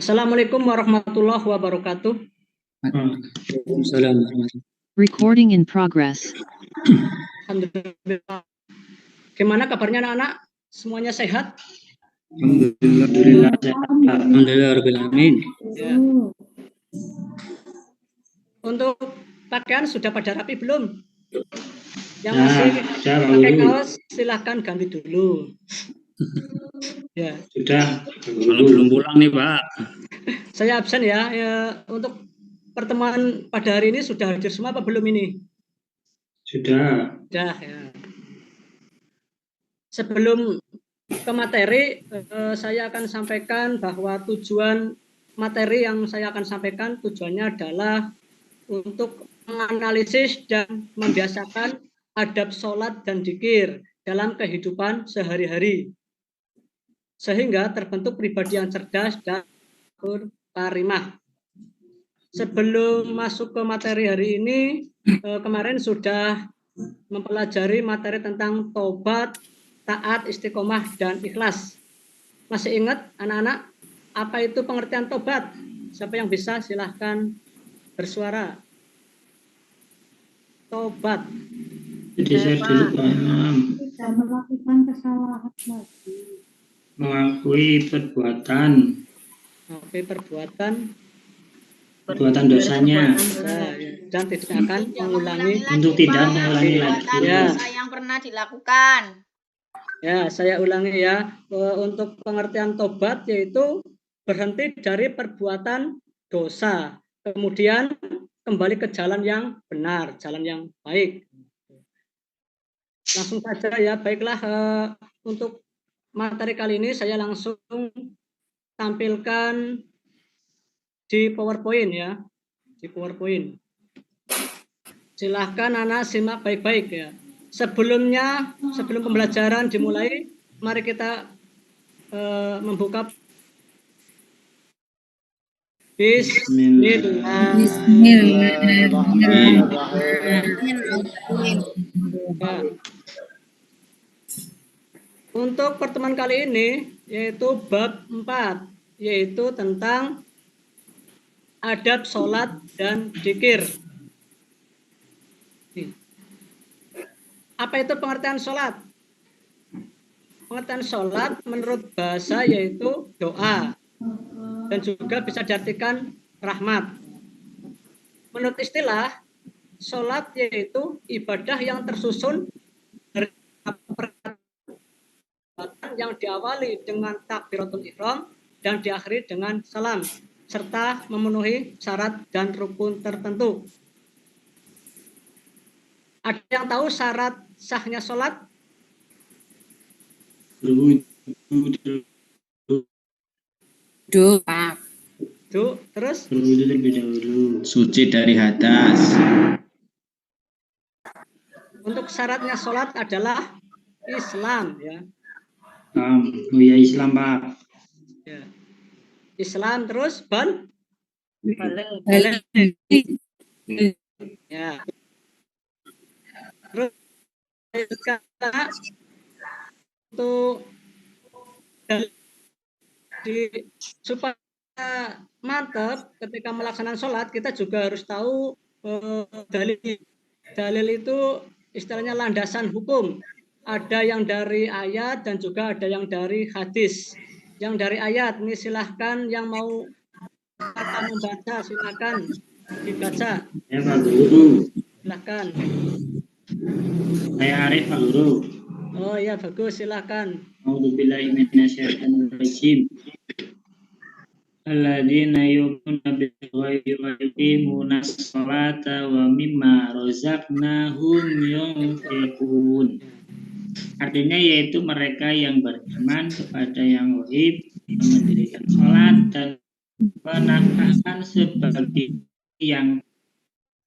Assalamualaikum warahmatullahi wabarakatuh. Waalaikumsalam. Recording in progress. Alhamdulillah. Gimana kabarnya anak-anak? Semuanya sehat? Alhamdulillah. Alhamdulillah rabbil alamin. Ya. Untuk pakaian sudah pada rapi belum? Yang masih pakai kaos silahkan ganti dulu. Ya. Sudah. Kalau belum pulang nih Pak. Saya absen ya. Untuk pertemuan pada hari ini sudah hadir semua apa belum ini? Sudah. Sudah ya. Sebelum ke materi, saya akan sampaikan bahwa tujuan materi yang saya akan sampaikan tujuannya adalah untuk menganalisis dan membiasakan adab sholat dan dzikir dalam kehidupan sehari-hari, sehingga terbentuk pribadi yang cerdas dan berkarimah. Sebelum masuk ke materi hari ini, kemarin sudah mempelajari materi tentang tobat, taat, istiqomah, dan ikhlas. Masih ingat anak-anak apa itu pengertian tobat? Siapa yang bisa silahkan bersuara. Tobat. Jadi saya dulu paham. Tidak melakukan kesalahan lagi. Mengakui perbuatan. Mengakui perbuatan dosanya. Dan tidak akan mengulangi. Untuk tidak mengulangi lagi. Ya. Yang pernah dilakukan. Ya, saya ulangi ya. Untuk pengertian tobat yaitu berhenti dari perbuatan dosa, kemudian kembali ke jalan yang benar, jalan yang baik. Langsung saja ya, baiklah, untuk materi kali ini saya langsung tampilkan di PowerPoint ya, di PowerPoint. Silahkan anak simak baik-baik ya. Sebelum pembelajaran dimulai, mari kita membuka. Bismillahirrahmanirrahim. Untuk pertemuan kali ini yaitu bab 4, yaitu tentang adab sholat dan dzikir. Apa itu pengertian sholat? Pengertian sholat menurut bahasa yaitu doa dan juga bisa diartikan rahmat. Menurut istilah, sholat yaitu ibadah yang tersusun dari yang diawali dengan takbiratul ihram dan diakhiri dengan salam serta memenuhi syarat dan rukun tertentu. Ada yang tahu syarat sahnya sholat? Terus? Berwudu terlebih dahulu. Suci dari hadas. Untuk syaratnya sholat adalah Islam ya. Oh ya, Islam Pak. Ya. Islam terus balik. Ya. Terus kata untuk supaya mantap ketika melaksanakan sholat, kita juga harus tahu dalil. Dalil itu istilahnya landasan hukum. Ada yang dari ayat dan juga ada yang dari hadis. Yang dari ayat ini silahkan yang mau membaca silahkan dibaca. Ya Pak Guru. Silahkan. Saya Arif Pak Guru. Oh ya bagus, silahkan. A'udzubillahi minasyaitonirrajim. Alladzina yu'minuna bil-ghaibi wa yuqimuna sholata wa mimma razaqnahum yunfiqun. Artinya yaitu mereka yang beriman kepada yang gaib, mendirikan sholat dan menafkahkan sebagai yang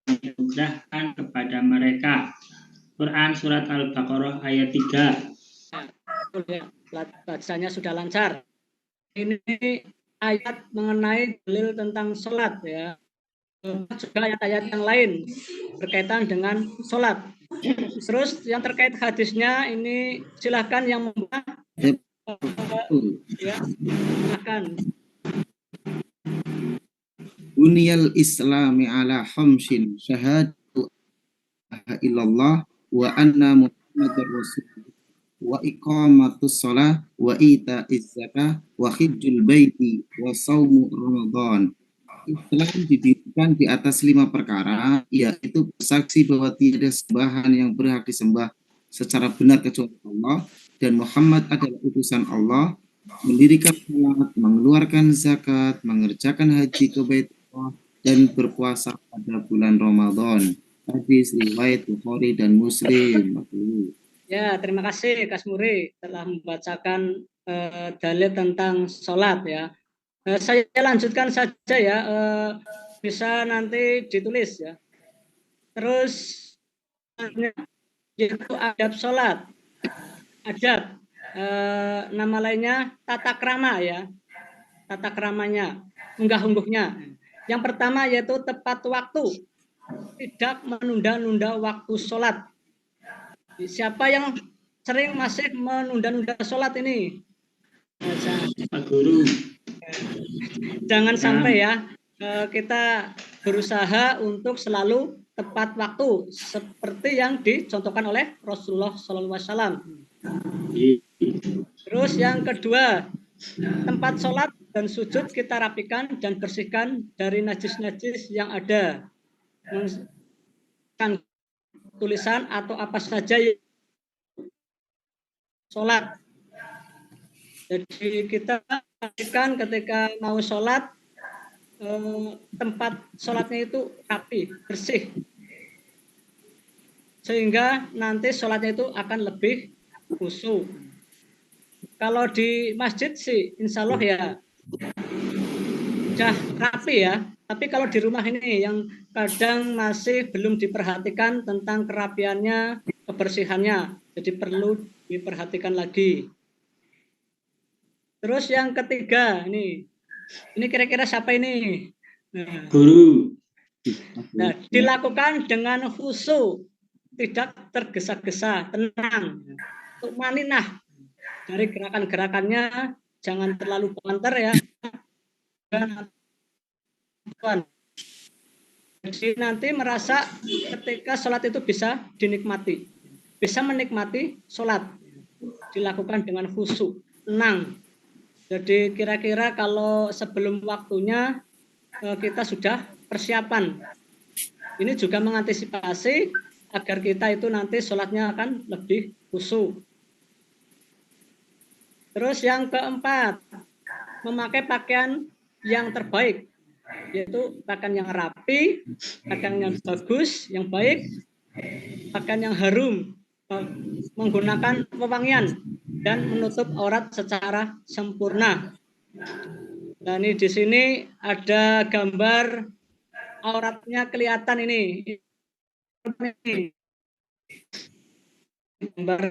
dianugerahkan kepada mereka. Quran surat Al-Baqarah ayat 3. Bacanya sudah lancar. Ini ayat mengenai dalil tentang sholat ya. Juga ayat-ayat yang lain berkaitan dengan sholat. Terus yang terkait hadisnya ini silahkan yang membuka ya, silahkan. Buniyal islami ala khamsin syahadatu illallah wa anna muhammadar rasul wa iqamatus shalah wa itaiz zakah wa hijjul baiti wa shaumu ramadan. Islam didirikan di atas 5 perkara, yaitu bersaksi bahwa tiada sembahan yang berhak disembah secara benar kecuali Allah dan Muhammad adalah utusan Allah, mendirikan salat, mengeluarkan zakat, mengerjakan haji ke Baitullah, dan berpuasa pada bulan Ramadan. Hadis riwayat Bukhari dan Muslim. Ya, terima kasih Kas Muri telah membacakan dalil tentang sholat ya. Saya lanjutkan saja ya, bisa nanti ditulis ya. Terus yaitu adab sholat, adab, nama lainnya tata krama ya, tata kramanya, unggah-ungguhnya. Yang pertama yaitu tepat waktu, tidak menunda-nunda waktu sholat. Siapa yang sering masih menunda-nunda sholat ini? Pak Guru. Jangan sampai ya, kita berusaha untuk selalu tepat waktu seperti yang dicontohkan oleh Rasulullah SAW. Terus yang kedua, tempat sholat dan sujud kita rapikan dan bersihkan dari najis-najis yang ada. Tulisan atau apa saja yang sholat. Jadi kita pastikan ketika mau sholat, tempat sholatnya itu rapi, bersih. Sehingga nanti sholatnya itu akan lebih khusyuk. Kalau di masjid sih insya Allah ya sudah rapi ya. Tapi kalau di rumah ini yang kadang masih belum diperhatikan tentang kerapiannya, kebersihannya. Jadi perlu diperhatikan lagi. Terus yang ketiga, ini kira-kira siapa ini? Guru. Nah, dilakukan dengan khusyuk, tidak tergesa-gesa, tenang, tumaninah dari gerakan-gerakannya, jangan terlalu banter ya. Jadi nanti merasa ketika sholat itu bisa dinikmati, bisa menikmati sholat, dilakukan dengan khusyuk, tenang. Jadi kira-kira kalau sebelum waktunya kita sudah persiapan. Ini juga mengantisipasi agar kita itu nanti sholatnya akan lebih khusyuk. Terus yang keempat, memakai pakaian yang terbaik, yaitu pakaian yang rapi, pakaian yang bagus, yang baik, pakaian yang harum, menggunakan wewangian dan menutup aurat secara sempurna. Nah, ini di sini ada gambar auratnya kelihatan ini. Gambar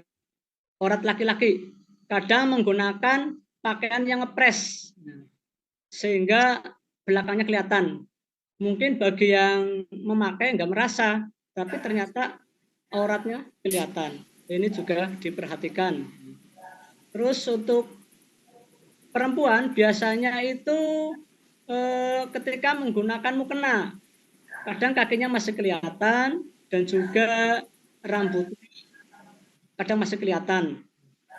aurat laki-laki. Kadang menggunakan pakaian yang ngepres sehingga belakangnya kelihatan. Mungkin bagi yang memakai nggak merasa, tapi ternyata auratnya kelihatan. Ini juga diperhatikan. Terus untuk perempuan biasanya itu ketika menggunakan mukena, kadang kakinya masih kelihatan dan juga rambutnya kadang masih kelihatan.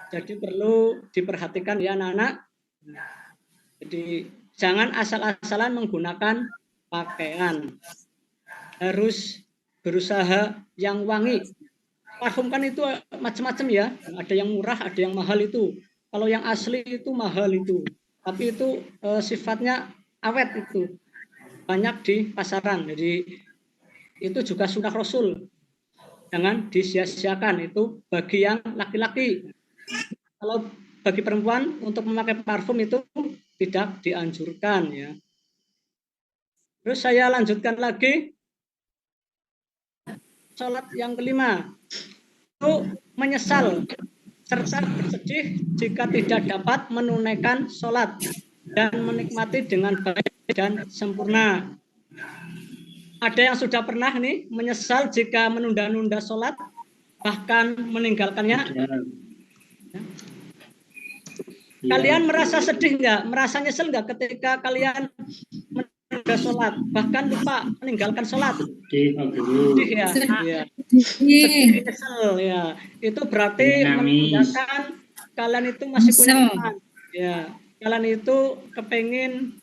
Jadi perlu diperhatikan ya anak-anak. Jadi jangan asal-asalan menggunakan pakaian. Harus berusaha yang wangi. Parfum kan itu macam-macam ya. Ada yang murah, ada yang mahal itu. Kalau yang asli itu mahal itu. Tapi itu sifatnya awet itu. Banyak di pasaran. Jadi itu juga sunnah Rasul. Jangan disia-siakan. Itu bagi yang laki-laki. Kalau bagi perempuan untuk memakai parfum itu tidak dianjurkan ya. Terus saya lanjutkan lagi. Sholat yang kelima itu menyesal serta bersedih jika tidak dapat menunaikan sholat dan menikmati dengan baik dan sempurna. Ada yang sudah pernah nih menyesal jika menunda-nunda sholat bahkan meninggalkannya? Kalian merasa sedih nggak? Merasa nyesel nggak ketika kalian menunda menunda sholat, bahkan lupa meninggalkan sholat. Sedih, Pak Guru. Sedih ya, ya. Sedih, kesel ya. Itu berarti Nangis. menandakan kalian itu masih punya iman. Ya, kalian itu kepengen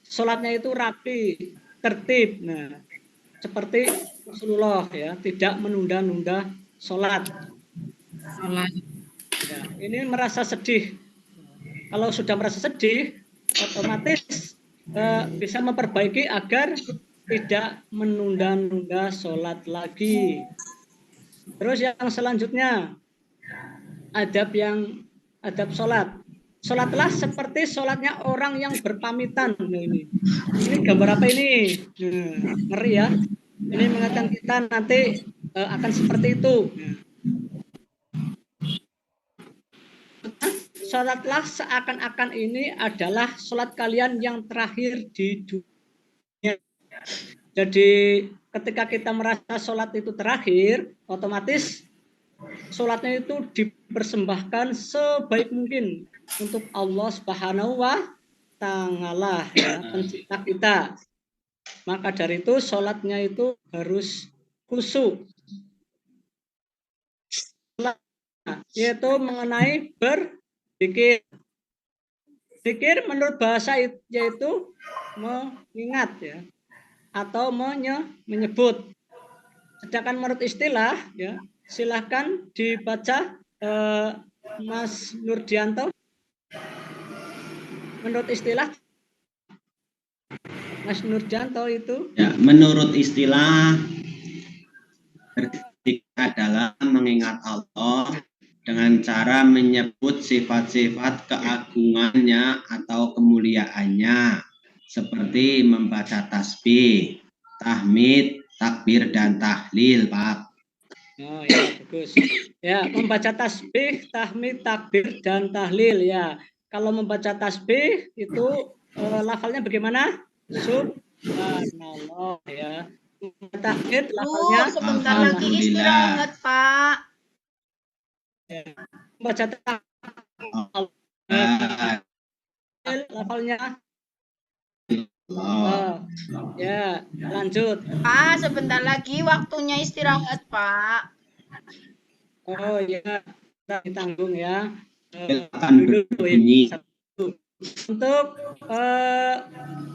sholatnya itu rapi, tertib. Nah, seperti Rasulullah ya, tidak menunda-nunda sholat. Ya, ini merasa sedih. Kalau sudah merasa sedih, otomatis bisa memperbaiki agar tidak menunda-nunda sholat lagi. Terus yang selanjutnya, adab sholat. Sholatlah seperti sholatnya orang yang berpamitan. Nah, ini gambar apa ini? Ngeri ya. Ini mengatakan kita nanti akan seperti itu. Sholatlah seakan-akan ini adalah sholat kalian yang terakhir di dunia. Jadi ketika kita merasa sholat itu terakhir, otomatis sholatnya itu dipersembahkan sebaik mungkin untuk Allah Subhanahu wa Ta'ala, ya, pencipta kita. Maka dari itu sholatnya itu harus khusyuk, yaitu mengenai berzikir. Zikir menurut bahasa yaitu mengingat ya, atau menyebut. Sedangkan menurut istilah ya, silahkan dibaca Mas Nurdianto. Menurut istilah Mas Nurdianto itu ya, menurut istilah berzikir adalah mengingat Allah dengan cara menyebut sifat-sifat keagungannya atau kemuliaannya seperti membaca tasbih, tahmid, takbir dan tahlil, Pak. Oh ya, bagus. Ya, membaca tasbih, tahmid, takbir dan tahlil ya. Kalau membaca tasbih itu lafalnya bagaimana? Subhanallah ya. Tahmid lafalnya sebentar lagi istirahat, Pak. Ya. Membaca lafalnya ya, lanjut. Pak, sebentar lagi waktunya istirahat, Pak. Oh ya, kita ditanggung ya. Dulu ini. Untuk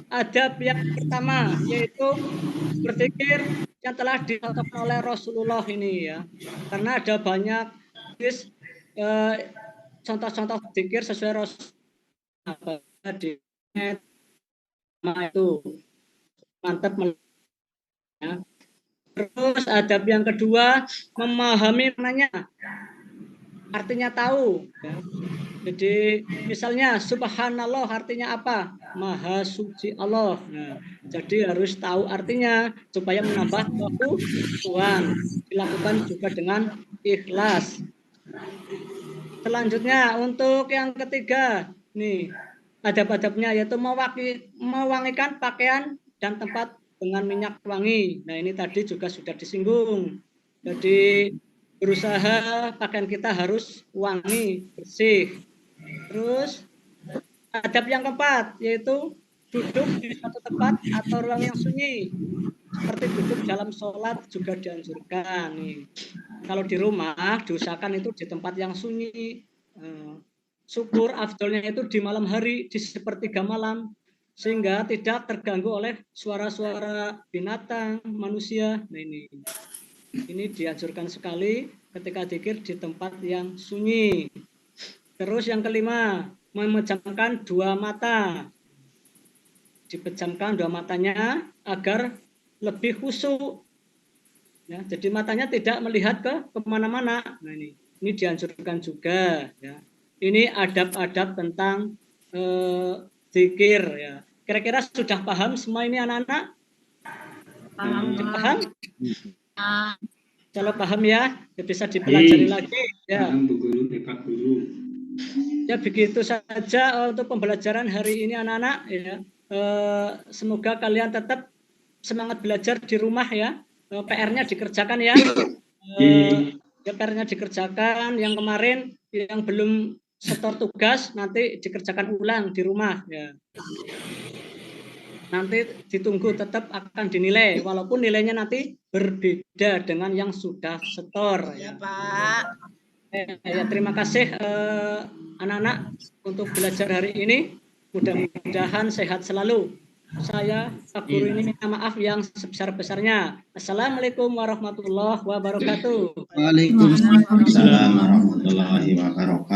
adab yang pertama yaitu berzikir yang telah dicontohkan oleh Rasulullah ini ya. Karena ada banyak contoh-contoh zikir sesuai Rasulullah di itu mantap ya. Terus adab yang kedua memahami maknanya, artinya tahu ya. Jadi misalnya subhanallah artinya apa? Maha suci Allah. Nah, jadi harus tahu artinya supaya menambah kekuatan. Dilakukan juga dengan ikhlas. Selanjutnya untuk yang ketiga nih adab-adabnya yaitu mewangikan pakaian dan tempat dengan minyak wangi. Nah ini tadi juga sudah disinggung. Jadi berusaha pakaian kita harus wangi, bersih. Terus adab yang keempat yaitu duduk di suatu tempat atau ruang yang sunyi. Seperti duduk dalam sholat juga dianjurkan. Nih. Kalau di rumah diusahakan itu di tempat yang sunyi. Syukur afdolnya itu di malam hari, di sepertiga malam, sehingga tidak terganggu oleh suara-suara binatang, manusia. Nah ini dianjurkan sekali ketika zikir di tempat yang sunyi. Terus yang kelima, memejamkan dua mata. Dipejamkan dua matanya agar lebih khusyuk. Ya, jadi matanya tidak melihat kemana-mana. Nah ini dianjurkan juga. Ya. Ini adab-adab tentang zikir. Ya. Kira-kira sudah paham semua ini anak-anak? Paham? Kalau paham ya bisa dipelajari lagi. Ya. Paham Bu Guru, Pak Guru. Ya begitu saja untuk pembelajaran hari ini anak-anak ya. Semoga kalian tetap semangat belajar di rumah ya. PR-nya dikerjakan ya. PR-nya dikerjakan. Yang kemarin yang belum setor tugas nanti dikerjakan ulang di rumah ya. nanti ditunggu, tetap akan dinilai walaupun nilainya nanti berbeda dengan yang sudah setor. Ya, Pak. Ya, terima kasih anak-anak untuk belajar hari ini. Mudah-mudahan sehat selalu. Saya Pak Guru ini minta maaf yang sebesar-besarnya. Assalamualaikum warahmatullahi wabarakatuh. Waalaikumsalam. Assalamualaikum warahmatullahi wabarakatuh.